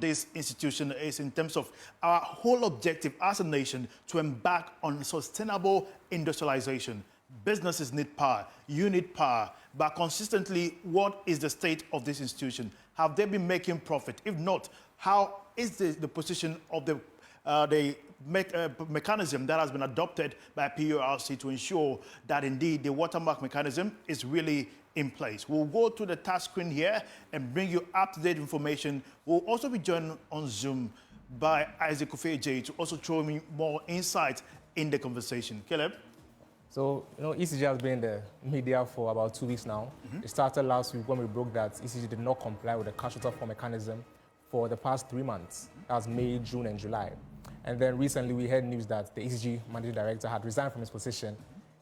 this institution is in terms of our whole objective as a nation to embark on sustainable industrialization. Businesses need power, you need power, but consistently, what is the state of this institution? Have they been making profit? If not, how is the position of the mechanism that has been adopted by PURC to ensure that indeed the watermark mechanism is really in place? We'll go to the touch screen here and bring you up-to-date information. We'll also be joined on Zoom by Isaac Ofeje to also throw me more insight in the conversation. Caleb? So, ECG has been in the media for about 2 weeks now. It started last week when we broke that ECG did not comply with the cash waterfall mechanism for the past 3 months. That was May, June, and July. And then recently we heard news that the ECG managing director had resigned from his position.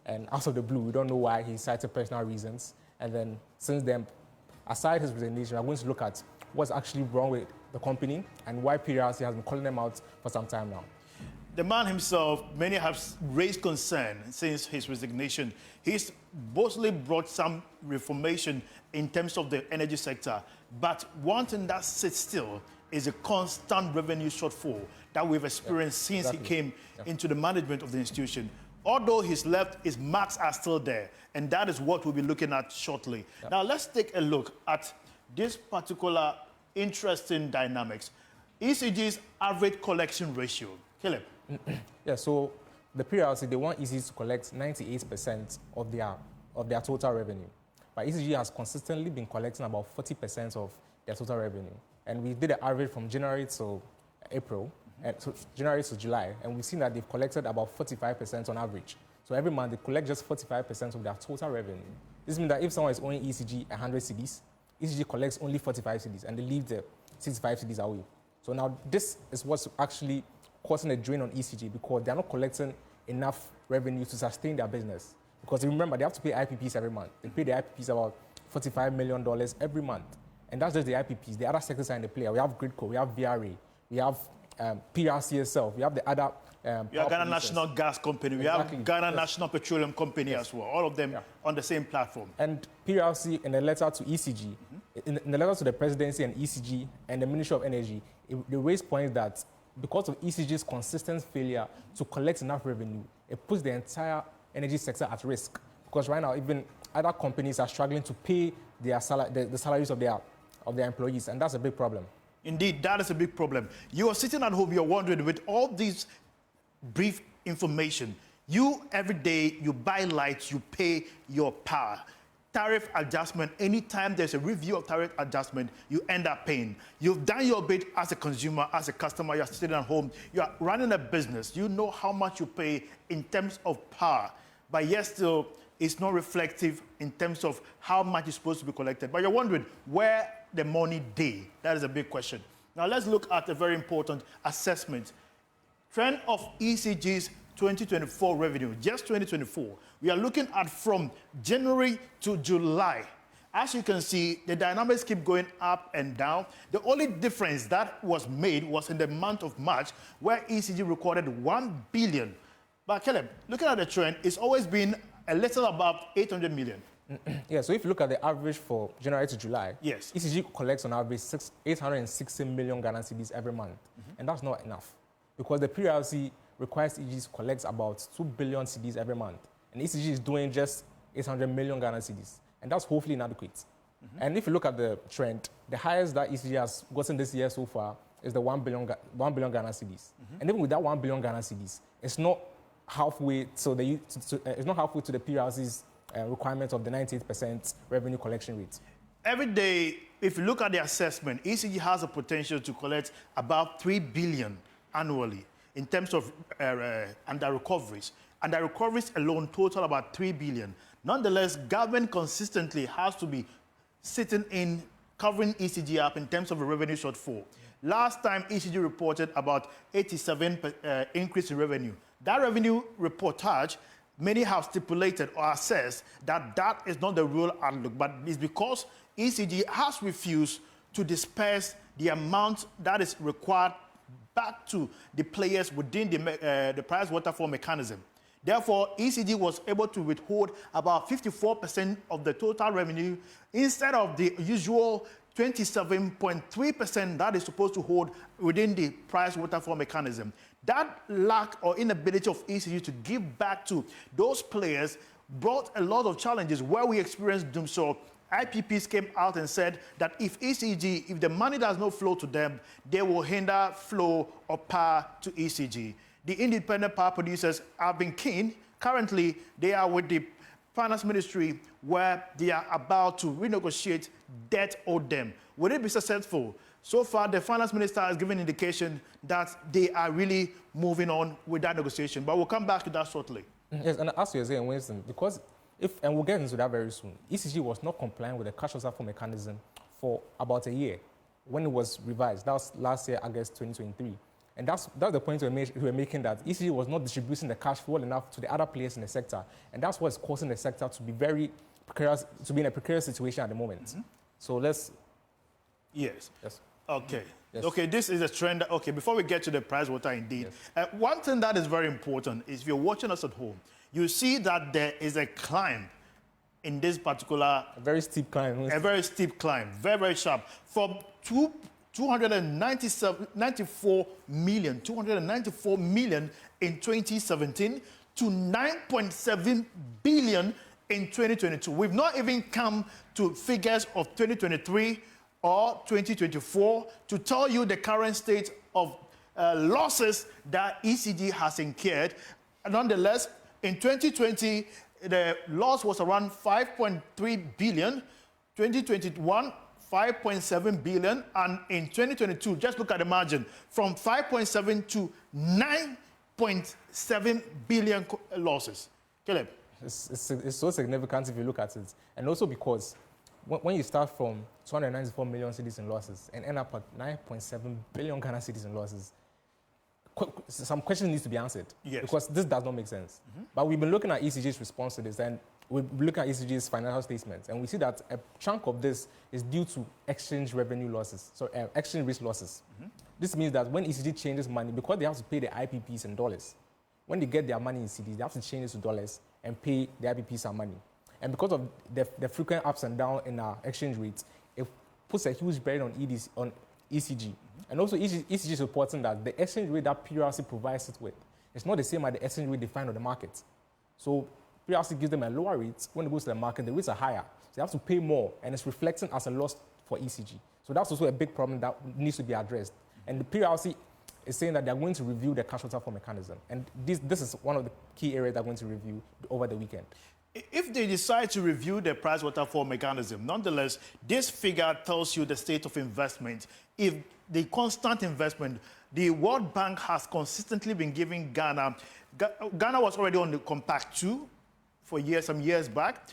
And out of the blue, we don't know why, he cited personal reasons. And then since then, aside his resignation, we're going to look at what's actually wrong with the company and why PRC has been calling them out for some time now. The man himself, many have raised concern since his resignation. He's boldly brought some reformation in terms of the energy sector. But one thing that sits still is a constant revenue shortfall that we've experienced since he came into the management of the institution. Although he's left, his marks are still there. And that is what we'll be looking at shortly. Now, let's take a look at this particular interesting dynamics. ECG's average collection ratio. Caleb? Yeah, so the PRC, they want ECG to collect 98% of their total revenue. But ECG has consistently been collecting about 40% of their total revenue. And we did an average from January to April, and so January to July, and we've seen that they've collected about 45% on average. So every month, they collect just 45% of their total revenue. This means that if someone is owing ECG 100 cedis, ECG collects only 45 cedis, and they leave the 65 cedis away. So now this is what's actually causing a drain on ECG because they're not collecting enough revenue to sustain their business. Because remember, they have to pay IPPs every month. They pay the IPPs about $45 million every month. And that's just the IPPs. The other sectors are in the play. We have Gridco, we have VRA, we have PRC itself, we have the other... we have Ghana National Gas Company, we have Ghana National Petroleum Company as well, all of them on the same platform. And PRC, in a letter to ECG, in the letter to the presidency and ECG and the Ministry of Energy, they raised points that because of ECG's consistent failure to collect enough revenue, it puts the entire energy sector at risk. Because right now, even other companies are struggling to pay their the salaries of their employees, and that's a big problem. Indeed, that is a big problem. You are sitting at home, you're wondering, with all these brief information, every day, you buy lights, you pay your power. Tariff adjustment, anytime there's a review of tariff adjustment, you end up paying. You've done your bit as a consumer, as a customer, you're sitting at home, you're running a business, you know how much you pay in terms of power, but yet still, it's not reflective in terms of how much is supposed to be collected. But you're wondering where the money day. That is a big question. Now let's look at a very important assessment. Trend of ECG's 2024 revenue, just 2024. We are looking at from January to July. As you can see, the dynamics keep going up and down. The only difference that was made was in the month of March, where ECG recorded 1 billion. But Caleb, looking at the trend, it's always been a little above 800 million. Yeah, so if you look at the average for January to July, yes, ECG collects on average 860 million Ghana cedis every month. And that's not enough because the PRC requires ECG to collect about 2 billion cedis every month. And ECG is doing just 800 million Ghana cedis. And that's hopefully inadequate. And if you look at the trend, the highest that ECG has gotten this year so far is the 1 billion Ghana cedis. And even with that 1 billion Ghana cedis, it's not halfway to it's not halfway to the PRC's requirement of the 98% revenue collection rate. Every day, if you look at the assessment, ECG has a potential to collect about 3 billion annually in terms of under recoveries. Under recoveries alone total about 3 billion. Nonetheless, government consistently has to be sitting in covering ECG up in terms of a revenue shortfall. Last time, ECG reported about 87% increase in revenue. That revenue reportage, many have stipulated or assessed that that is not the real outlook, but it's because ECG has refused to disperse the amount that is required back to the players within the price waterfall mechanism. Therefore, ECG was able to withhold about 54% of the total revenue instead of the usual 27.3% that is supposed to hold within the price waterfall mechanism. That lack or inability of ECG to give back to those players brought a lot of challenges where we experienced doom. So IPPs came out and said that if ECG, if the money does not flow to them, they will hinder flow of power to ECG. The independent power producers have been keen. Currently, they are with the Finance Ministry where they are about to renegotiate debt owed them. Will it be successful? So far, the Finance Minister has given indication that they are really moving on with that negotiation. But we'll come back to that shortly. Yes, and as you're saying, Winston, because and we'll get into that very soon, ECG was not compliant with the cash waterfall mechanism for about a year when it was revised. That was last year, August 2023. And that's the point we're making, that ECG was not distributing the cash well enough to the other players in the sector. And that's what's causing the sector to be very precarious, to be in a precarious situation at the moment. Mm-hmm. So let's... Yes. Yes. Okay. Yes. Okay, this is a trend. Okay, before we get to the price water, indeed, yes. One thing that is very important is if you're watching us at home, you see that there is a climb in this particular... A very steep climb. A very steep climb, very, very sharp. From 294 million in 2017 to 9.7 billion in 2022. We've not even come to figures of 2023 or 2024 to tell you the current state of losses that ECG has incurred. Nonetheless, in 2020, the loss was around 5.3 billion. 2021, 5.7 billion. And in 2022, just look at the margin, from 5.7 to 9.7 billion losses. Caleb? It's so significant if you look at it. And also because when you start from 294 million cedis in losses and end up at 9.7 billion Ghana cedis in losses, some questions need to be answered. Yes. Because this does not make sense. Mm-hmm. But we've been looking at ECG's response to this, and we've been looking at ECG's financial statements, and we see that a chunk of this is due to exchange revenue losses, so exchange risk losses. Mm-hmm. This means that when ECG changes money, because they have to pay the IPPs in dollars, when they get their money in cedis, they have to change it to dollars and pay the IPPs some money. And because of the frequent ups and downs in our exchange rates, it puts a huge burden on ECG. Mm-hmm. And also, ECG is reporting that the exchange rate that PRC provides it with is not the same as the exchange rate defined on the market. So PRC gives them a lower rate. When it goes to the market, the rates are higher. So they have to pay more, and it's reflecting as a loss for ECG. So that's also a big problem that needs to be addressed. And the PRC is saying that they're going to review the cash waterfall mechanism. And this is one of the key areas they're going to review over the weekend. If they decide to review the price waterfall mechanism, nonetheless, this figure tells you the state of investment. If the constant investment, the World Bank has consistently been giving Ghana was already on the Compact 2 for years, some years back,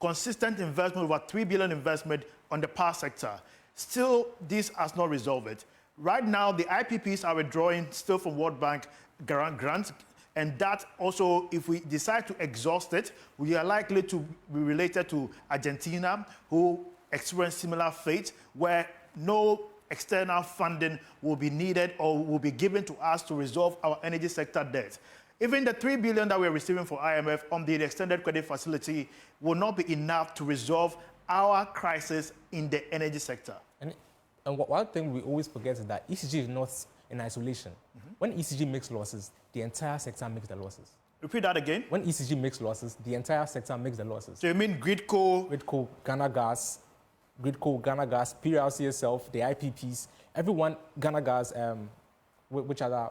consistent investment, over 3 billion investment on the power sector. Still, this has not resolved it. Right now, the IPPs are withdrawing still from World Bank grants. And that also, if we decide to exhaust it, we are likely to be related to Argentina, who experienced similar fate, where no external funding will be needed or will be given to us to resolve our energy sector debt. Even the 3 billion that we're receiving from IMF on the extended credit facility will not be enough to resolve our crisis in the energy sector. And one thing we always forget is that ECG is not in isolation. Mm-hmm. When ECG makes losses, the entire sector makes the losses. Repeat that again. When ECG makes losses, the entire sector makes the losses. So you mean Gridco, Ghana Gas, PRC itself, the IPPs, everyone, Ghana Gas, which other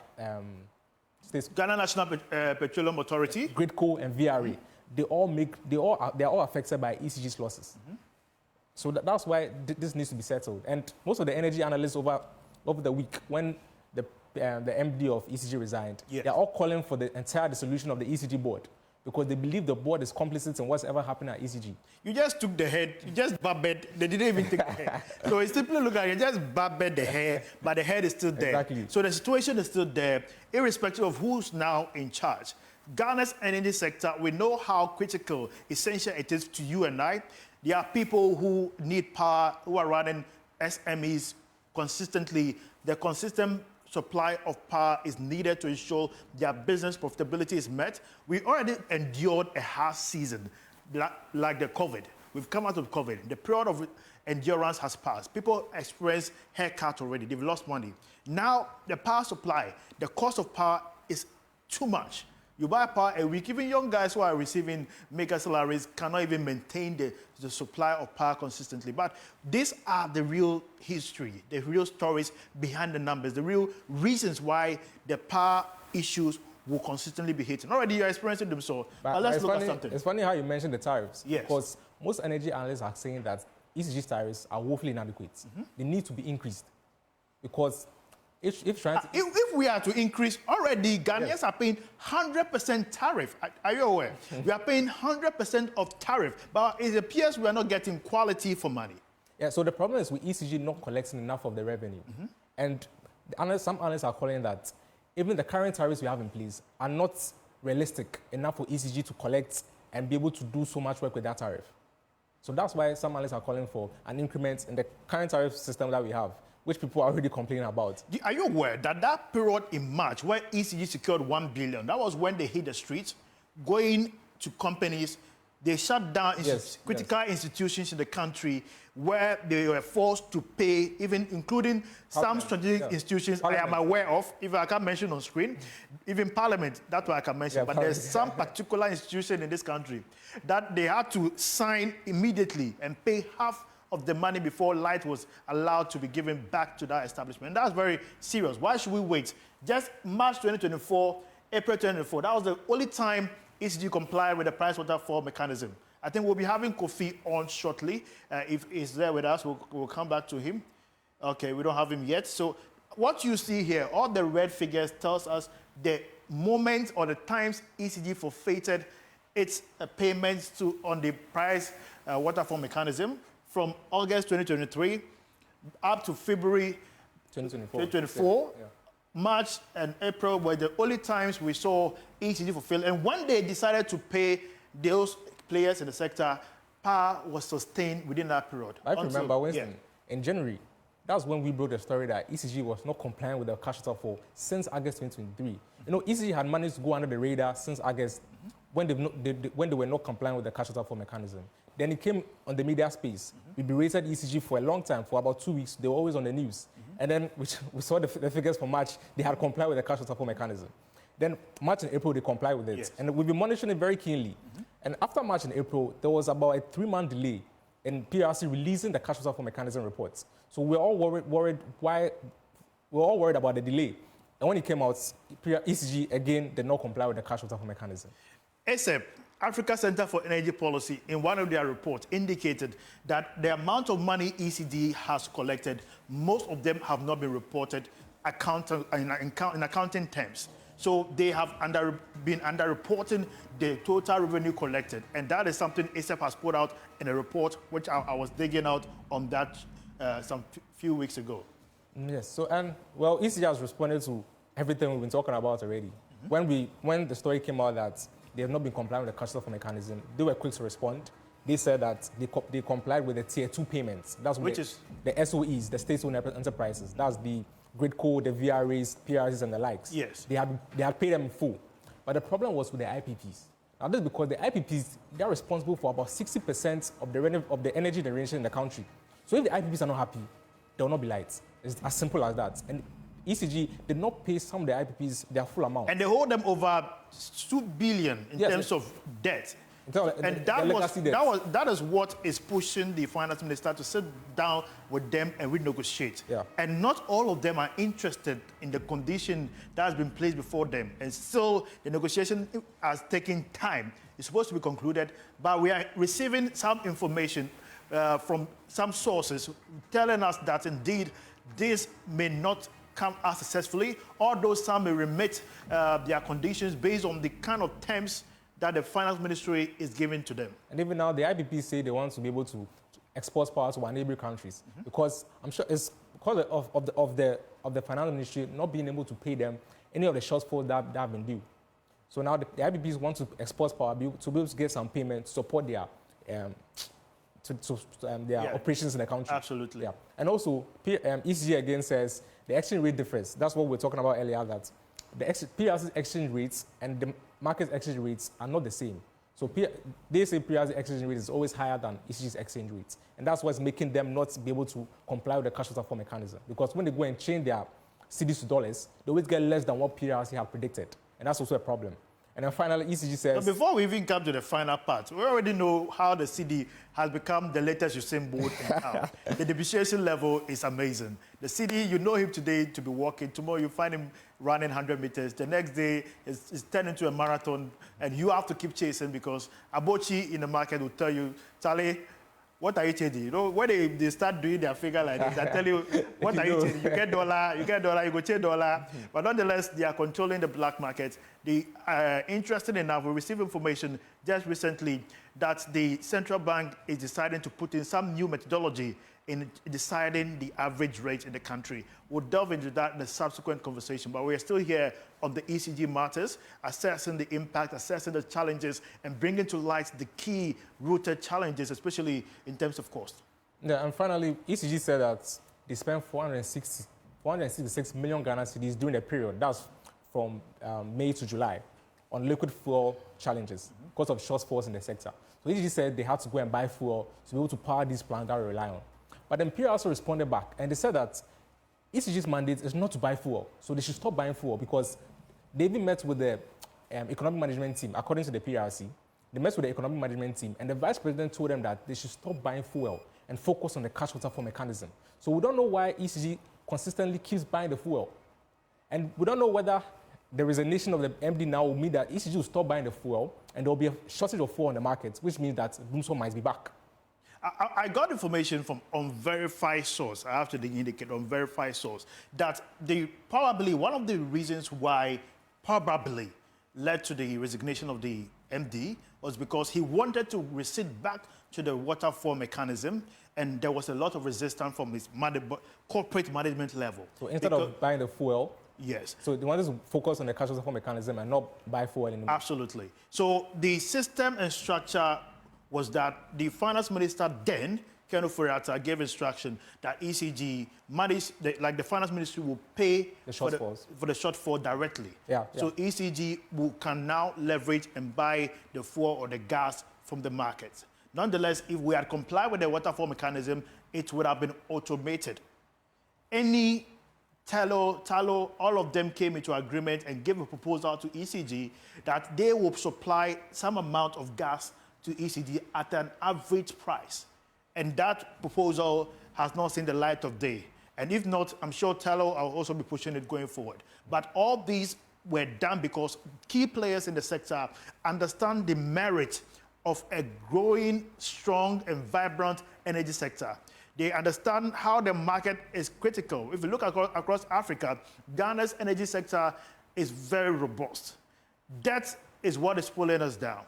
states? Ghana National Petroleum Authority, Gridco, and VRA. Mm-hmm. They are all affected by ECG's losses. Mm-hmm. So that's why this needs to be settled. And most of the energy analysts over the week, when the MD of ECG resigned, yes, they're all calling for the entire dissolution of the ECG board because they believe the board is complicit in what's ever happened at ECG. You just took the head, you just babbled, they didn't even take the head. So it's simply look at it, you just babbled the hair, but the head is still there. Exactly. So the situation is still there, irrespective of who's now in charge. Ghana's energy sector, we know how critical, essential it is to you and I. There are people who need power, who are running SMEs consistently. The consistent supply of power is needed to ensure their business profitability is met. We already endured a harsh season like the COVID, We've come out of COVID. The period of endurance has passed. People experience haircut already. They've lost money. Now, the power supply, the cost of power is too much. You buy power a week. Even young guys who are receiving mega salaries cannot even maintain the supply of power consistently. But these are the real history, the real stories behind the numbers, the real reasons why the power issues will consistently be hitting. Already you're experiencing them, so but let's look at something. It's funny how you mentioned the tariffs. Yes. Because most energy analysts are saying that ECG tariffs are woefully inadequate. They need to be increased. Because if we are to increase, already Ghanaians are paying 100% tariff. Are you aware? We are paying 100% of tariff, but it appears we are not getting quality for money. Yeah, so the problem is with ECG not collecting enough of the revenue. And some analysts are calling that even the current tariffs we have in place are not realistic enough for ECG to collect and be able to do so much work with that tariff. So that's why some analysts are calling for an increment in the current tariff system that we have, which people are already complaining about. Are you aware that that period in March where ECG secured 1 billion, that was when they hit the streets, going to companies, they shut down critical institutions in the country where they were forced to pay, even including some strategic institutions I am aware of, if I can't mention on screen, even Parliament, that's what I can mention. But there's some particular institution in this country that they had to sign immediately and pay half of the money before light was allowed to be given back to that establishment. And that's very serious. Why should we wait? Just March 2024, April 2024, that was the only time ECG complied with the price waterfall mechanism. I think we'll be having Kofi on shortly. If he's there with us, we'll come back to him. Okay, we don't have him yet. So what you see here, all the red figures tells us the moment or the times ECG forfeited its payments on the price waterfall mechanism from August 2023 up to February 2024. Yeah. March and April were the only times we saw ECG fulfill. And when they decided to pay those players in the sector, power was sustained within that period. I remember, Winston, in January, that's when we broke the story that ECG was not compliant with the cash waterfall since August 2023. You know, ECG had managed to go under the radar since August when they were not compliant with the cash waterfall mechanism. Then it came on the media space. We berated ECG for a long time, for about 2 weeks. They were always on the news. And then we saw the figures for March. They had complied with the cash waterfall mechanism. Then March and April, they complied with it. Yes. And we've been monitoring it very keenly. And after March and April, there was about a 3-month delay in PRC releasing the cash waterfall mechanism reports. So we're all worried about the delay. And when it came out, ECG, again, did not comply with the cash waterfall mechanism. Except Africa Center for Energy Policy, in one of their reports, indicated that the amount of money ECD has collected, most of them have not been reported in accounting terms. So they have been underreporting the total revenue collected. And that is something ASAP has put out in a report, which I was digging out on that some few weeks ago. Yes, so, well, ECG has responded to everything we've been talking about already. When the story came out that they have not been complying with the cash waterfall mechanism, they were quick to respond. They said that they complied with the tier 2 payments. That's which is the SOEs, the state-owned enterprises. That's the Gridco, the VRAs, PRCs, and the likes. Yes. They had paid them in full. But the problem was with the IPPs. Now, this is because the IPPs, they're responsible for about 60% of the energy generation in the country. So if the IPPs are not happy, there will not be lights. It's as simple as that. And ECG did not pay some of the IPPs their full amount. And they hold them over 2 billion in terms of debt. And that is what is pushing the finance minister to sit down with them and renegotiate. Yeah. And not all of them are interested in the condition that has been placed before them. And still, the negotiation has taken time. It's supposed to be concluded, but we are receiving some information from some sources telling us that indeed this may not come as successfully, although some may remit their conditions based on the kind of terms that the finance ministry is giving to them. And even now, the IPP say they want to be able to export power to our neighboring countries because I'm sure it's because of the finance ministry not being able to pay them any of the shortfalls that have been due. So now the IPPs want to export power to be able to get some payment to support their operations in the country. Absolutely. Yeah. And also, ECG again says the exchange rate difference. That's what we were talking about earlier, that the PRC's exchange rates and the market exchange rates are not the same. So they say PRC exchange rate is always higher than ECG's exchange rate. And that's what's making them not be able to comply with the cash transfer mechanism. Because when they go and change their cedis to dollars, they always get less than what PRC have predicted. And that's also a problem. And then finally, ECG says... But before we even come to the final part, we already know how the CD has become the latest Usain Bolt in town. The depreciation level is amazing. The CD, you know him today to be walking. Tomorrow you find him running 100 meters. The next day, it's turned into a marathon. And you have to keep chasing because Abochi in the market will tell you, Charlie, what are you changing? You know, when they start doing their figure like this, I tell you, what are you changing? You get dollar, you go change dollar. But nonetheless, they are controlling the black market. They are interested enough. We received information just recently that the central bank is deciding to put in some new methodology in deciding the average rate in the country. We'll delve into that in the subsequent conversation, but we are still here on the ECG matters, assessing the impact, assessing the challenges, and bringing to light the key rooted challenges, especially in terms of cost. Yeah, and finally, ECG said that they spent 466 million Ghana cedis during the period, that's from May to July, on liquid fuel challenges because of shortfalls in the sector. So ECG said they had to go and buy fuel to be able to power these plants that we rely on. But then PRA also responded back, and they said that ECG's mandate is not to buy fuel, so they should stop buying fuel because they even met with the economic management team, according to the PRC. They met with the economic management team, and the vice president told them that they should stop buying fuel and focus on the cash waterfall mechanism. So we don't know why ECG consistently keeps buying the fuel. And we don't know whether the resignation of the MD now will mean that ECG will stop buying the fuel, and there will be a shortage of fuel on the market, which means that Winston might be back. I got information from unverified source, I have to indicate unverified source, that probably one of the reasons why probably led to the resignation of the MD was because he wanted to recede back to the waterfall mechanism, and there was a lot of resistance from his corporate management level. So instead of buying the fuel, yes. So they wanted to focus on the cash waterfall mechanism and not buy fuel anymore. Absolutely. So the system and structure was that the finance minister then, Ken Ofori-Atta, gave instruction that ECG managed, like the finance ministry will pay for the shortfall directly. Yeah, so ECG can now leverage and buy the fuel or the gas from the market. Nonetheless, if we had complied with the waterfall mechanism, it would have been automated. Any Tallow, all of them came into agreement and gave a proposal to ECG that they will supply some amount of gas to ECG at an average price. And that proposal has not seen the light of day. And if not, I'm sure Tallow will also be pushing it going forward. But all these were done because key players in the sector understand the merit of a growing, strong, and vibrant energy sector. They understand how the market is critical. If you look across Africa, Ghana's energy sector is very robust. That is what is pulling us down.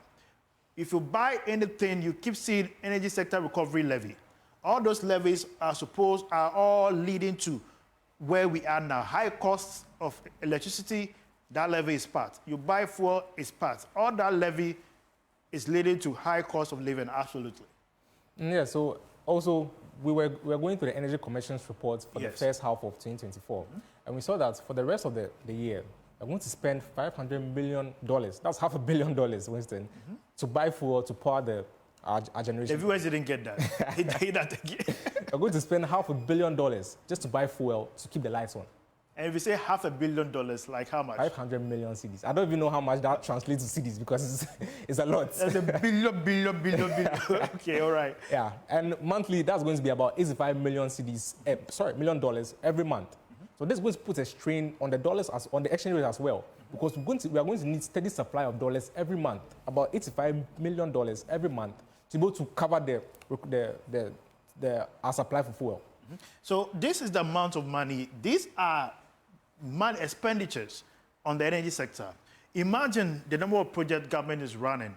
If you buy anything, you keep seeing energy sector recovery levy. All those levies are all leading to where we are now. High costs of electricity, that levy is part. You buy fuel, is part. All that levy is leading to high cost of living, absolutely. Yeah, so also, we were going to the Energy Commission's report for the first half of 2024, and we saw that for the rest of the year, we're going to spend $500 million, that's $500 million, Winston, to buy fuel to power our generation. The viewers didn't get that. They that again. We're going to spend $500 million just to buy fuel to keep the lights on. And if you say $500 million, like how much? 500 million cedis. I don't even know how much that translates to cedis because it's a lot. That's a billion. Okay, all right. Yeah, and monthly, that's going to be about 85 million cedis, $1 million every month. So this is going to put a strain on the dollars, on the exchange rate as well, because we are going to need steady supply of dollars every month, about $85 million every month, to be able to cover our supply for fuel. So this is the amount of money. These are expenditures on the energy sector. Imagine the number of projects government is running,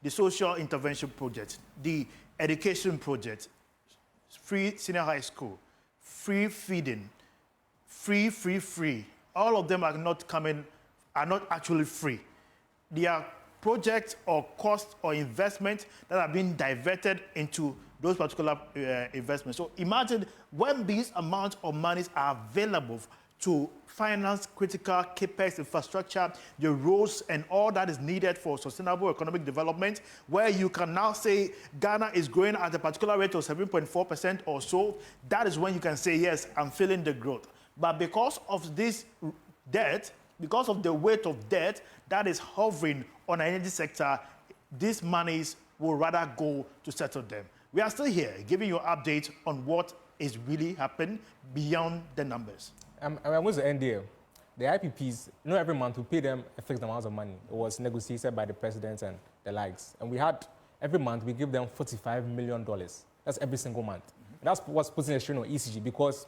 the social intervention project, the education project, free senior high school, free feeding, free. All of them are not actually free. They are projects or costs or investments that are being diverted into those particular investments. So imagine when these amounts of monies are available to finance critical capex infrastructure, the roads and all that is needed for sustainable economic development, where you can now say Ghana is growing at a particular rate of 7.4% or so, that is when you can say, yes, I'm feeling the growth. But because of this debt, because of the weight of debt that is hovering on the energy sector, these monies will rather go to settle them. We are still here giving you an update on what is really happening beyond the numbers. I'm going to end here. The IPPs, every month we pay them a fixed amount of money. It was negotiated by the president and the likes. And every month we give them $45 million. That's every single month. And that's what's putting a strain on ECG because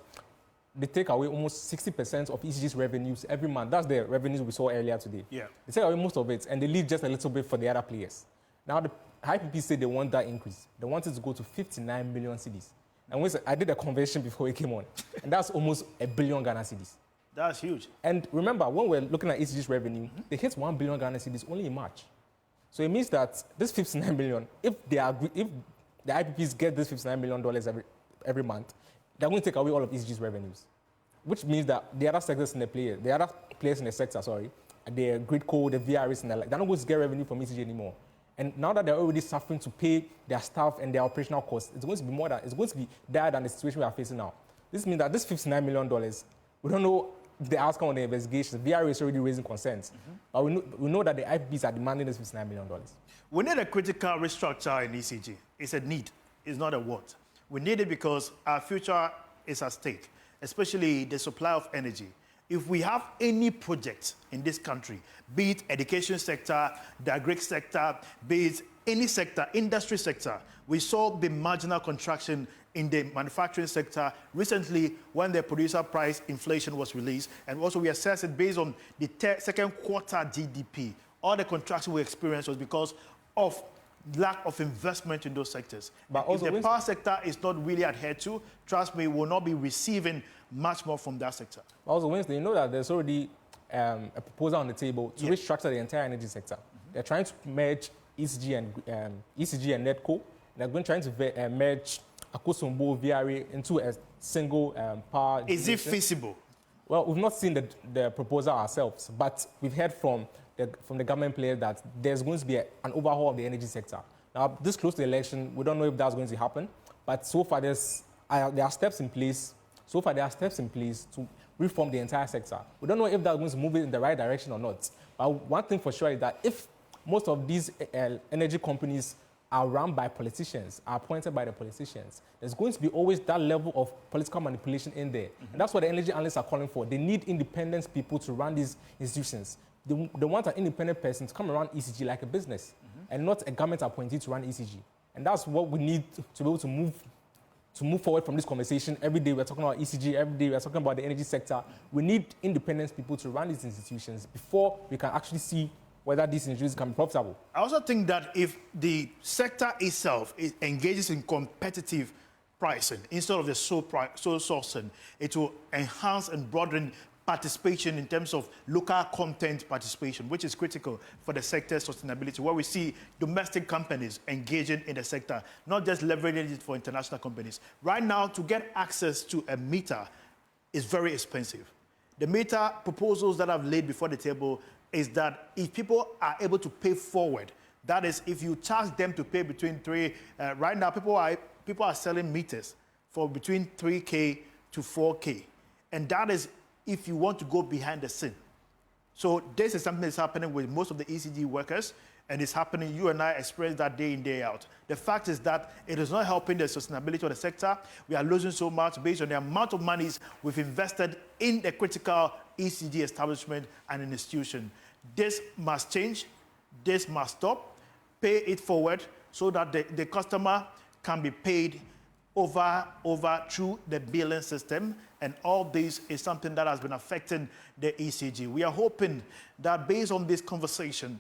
they take away almost 60% of ECG's revenues every month. That's the revenues we saw earlier today. Yeah. They take away most of it and they leave just a little bit for the other players. Now the IPP say they want that increase. They want it to go to 59 million cedis. And I did a conversion before it came on, and that's almost $1 billion Ghana cedis. That's huge. And remember, when we're looking at ECG's revenue, they hit 1 billion Ghana cedis only in March. So it means that this 59 million, if the IPPs get this $59 million every month, they're going to take away all of ECG's revenues, which means that the other sectors in the other players in the sector, the grid code, the VRS, and they're not going to get revenue from ECG anymore. And now that they're already suffering to pay their staff and their operational costs, it's going to be dire than the situation we are facing now. This means that this $59 million, we don't know the outcome of the investigation. The VRA is already raising concerns. But we know that the IPPs are demanding this $59 million. We need a critical restructure in ECG. It's a need. It's not a want. We need it because our future is at stake, especially the supply of energy. If we have any project in this country, be it education sector, the agri sector, be it any sector, industry sector, we saw the marginal contraction in the manufacturing sector recently when the producer price inflation was released, and also we assessed it based on the second quarter GDP. All the contraction we experienced was because of lack of investment in those sectors. But if the power sector is not really adhered to, trust me, we will not be receiving much more from that sector. Also, Winston, you know that there's already a proposal on the table to restructure the entire energy sector. They're trying to merge ECG and NEDCO. They're trying to merge Akosombo VRA into a single power. Is it feasible? Well, we've not seen the proposal ourselves, but we've heard from the government players that there's going to be an overhaul of the energy sector. Now, this close to the election, we don't know if that's going to happen, but so far there are steps in place. So far, there are steps in place to reform the entire sector. We don't know if that's going to move it in the right direction or not. But one thing for sure is that if most of these energy companies are run by politicians, are appointed by the politicians, there's going to be always that level of political manipulation in there. And that's what the energy analysts are calling for. They need independent people to run these institutions. They want an independent person to come around ECG like a business and not a government appointee to run ECG. And that's what we need to be able to move forward from this conversation. Every day we're talking about ECG, every day we're talking about the energy sector. We need independent people to run these institutions before we can actually see whether these institutions can be profitable. I also think that if the sector itself engages in competitive pricing instead of the sole sourcing, it will enhance and broaden participation in terms of local content participation, which is critical for the sector's sustainability, where we see domestic companies engaging in the sector, not just leveraging it for international companies. Right now, to get access to a meter is very expensive. The meter proposals that I've laid before the table is that if people are able to pay forward, that is, if you charge them to pay between right now people are selling meters for between 3K to 4K. And that is if you want to go behind the scene. So this is something that's happening with most of the ECG workers, and it's happening, you and I experience that day in, day out. The fact is that it is not helping the sustainability of the sector. We are losing so much based on the amount of monies we've invested in the critical ECG establishment and institution. This must change. This must stop. Pay it forward so that the customer can be paid over through the billing system. And all this is something that has been affecting the ECG. We are hoping that based on this conversation,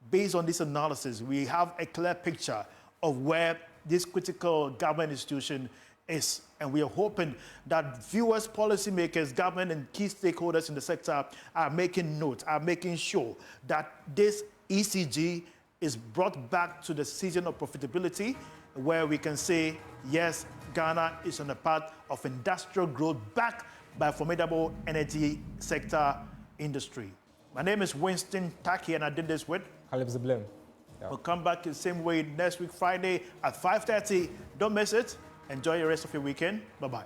based on this analysis, we have a clear picture of where this critical government institution is. And we are hoping that viewers, policymakers, government, and key stakeholders in the sector are making note, are making sure that this ECG is brought back to the season of profitability, where we can say, yes, Ghana is on the path of industrial growth back by a formidable energy sector industry. My name is Winston Tackie, and I did this with Ziblim. Yeah. We'll come back the same way next week, Friday at 5:30. Don't miss it. Enjoy the rest of your weekend. Bye-bye.